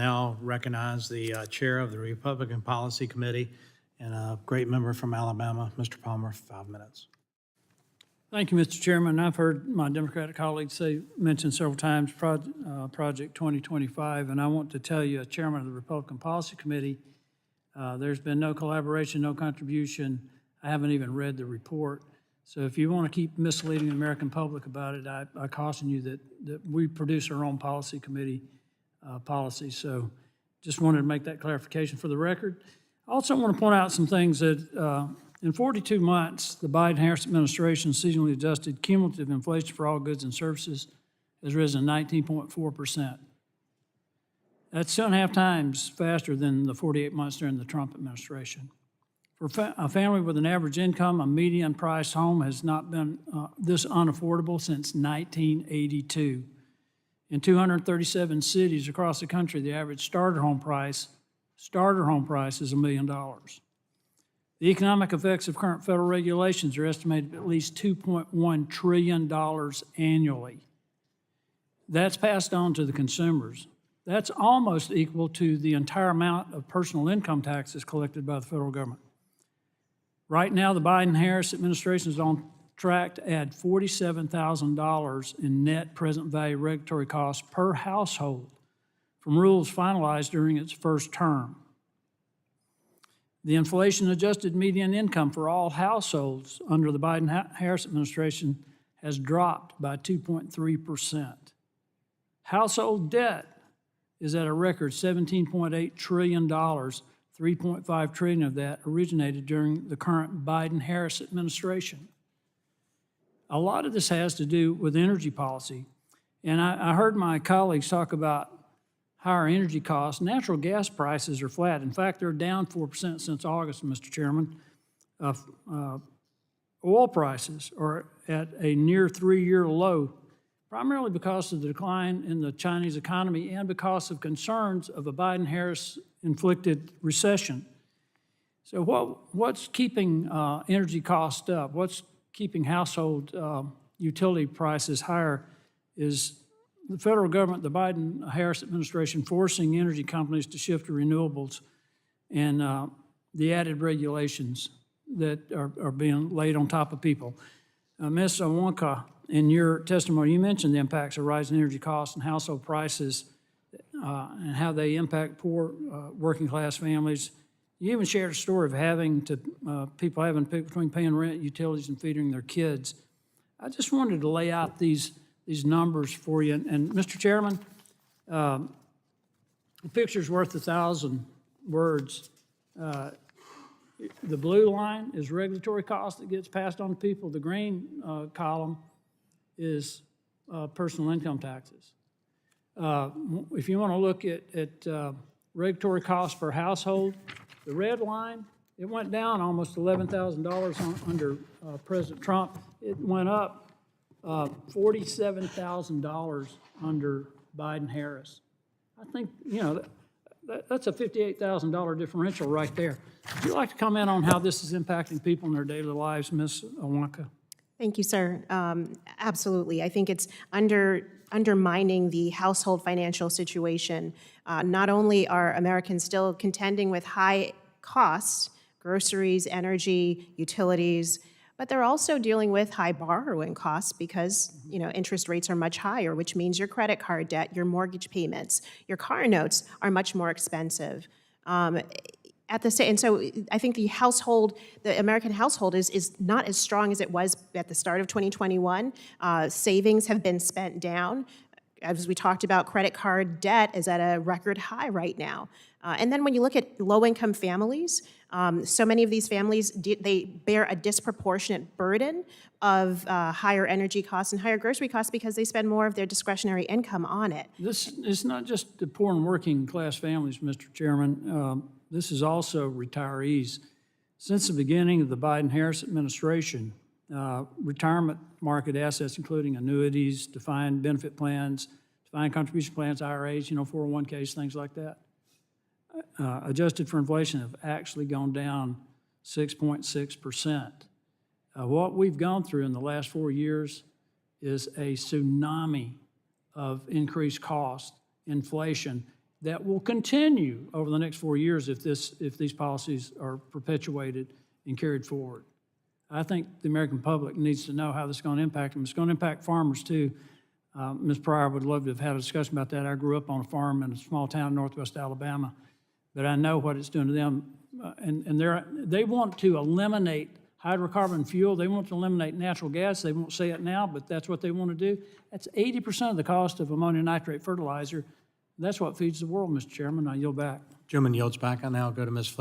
Now recognize the chair of the Republican Policy Committee and a great member from Alabama, Mr. Palmer, for 5 minutes. Thank you, Mr. Chairman. I've heard my Democratic colleagues mention several times Project 2025, and I want to tell you, as chairman of the Republican Policy Committee, there's been no collaboration, no contribution. I haven't even read the report. So if you want to keep misleading the American public about it, I caution you that we produce our own policy committee policy. So just wanted to make that clarification for the record. I also want to point out some things that in 42 months, the Biden-Harris administration seasonally adjusted cumulative inflation for all goods and services has risen 19.4%. That's 2.5 times faster than the 48 months during the Trump administration. For a family with an average income, a median-priced home has not been this unaffordable since 1982. In 237 cities across the country, the average starter home price is $1 million. The economic effects of current federal regulations are estimated at least $2.1 trillion annually. That's passed on to the consumers. That's almost equal to the entire amount of personal income taxes collected by the federal government. Right now, the Biden-Harris administration is on track to add $47,000 in net present value regulatory costs per household from rules finalized during its first term. The inflation-adjusted median income for all households under the Biden-Harris administration has dropped by 2.3%. Household debt is at a record $17.8 trillion, 3.5 trillion of that originated during the current Biden-Harris administration. A lot of this has to do with energy policy. And I heard my colleagues talk about higher energy costs. Natural gas prices are flat. In fact, they're down 4% since August, Mr. Chairman. Oil prices are at a near 3-year low, primarily because of the decline in the Chinese economy and because of concerns of a Biden-Harris inflicted recession. So what's keeping energy costs up? What's keeping household utility prices higher is the federal government, the Biden-Harris administration, forcing energy companies to shift to renewables and the added regulations that are being laid on top of people. Ms. Awanka, in your testimony, you mentioned the impacts of rising energy costs and household prices and how they impact poor working class families. You even shared a story of people having to pick between paying rent, utilities, and feeding their kids. I just wanted to lay out these numbers for you. And Mr. Chairman, a picture's worth 1,000 words. The blue line is regulatory cost that gets passed on to people. The green column is personal income taxes. If you want to look at regulatory costs per household, the red line, it went down almost $11,000 under President Trump. It went up $47,000 under Biden-Harris. I think, that's a $58,000 differential right there. Would you like to comment on how this is impacting people in their daily lives, Ms. Awanka? Thank you, sir. Absolutely. I think it's undermining the household financial situation. Not only are Americans still contending with high costs, groceries, energy, utilities, but they're also dealing with high borrowing costs because interest rates are much higher, which means your credit card debt, your mortgage payments, your car notes are much more expensive. And so I think the American household is not as strong as it was at the start of 2021. Savings have been spent down. As we talked about, credit card debt is at a record high right now. And then when you look at low-income families, so many of these families, they bear a disproportionate burden of higher energy costs and higher grocery costs because they spend more of their discretionary income on it. This is not just the poor and working class families, Mr. Chairman. This is also retirees. Since the beginning of the Biden-Harris administration, retirement market assets, including annuities, defined benefit plans, defined contribution plans, IRAs, 401ks, things like that, adjusted for inflation, have actually gone down 6.6%. What we've gone through in the last 4 years is a tsunami of increased cost, inflation, that will continue over the next 4 years if these policies are perpetuated and carried forward. I think the American public needs to know how this is going to impact them. It's going to impact farmers too. Ms. Pryor would love to have had a discussion about that. I grew up on a farm in a small town in northwest Alabama, but I know what it's doing to them. They want to eliminate hydrocarbon fuel. They want to eliminate natural gas. They won't say it now, but that's what they want to do. That's 80% of the cost of ammonium nitrate fertilizer. That's what feeds the world, Mr. Chairman. I yield back. Gentleman yields back. I now go to Ms.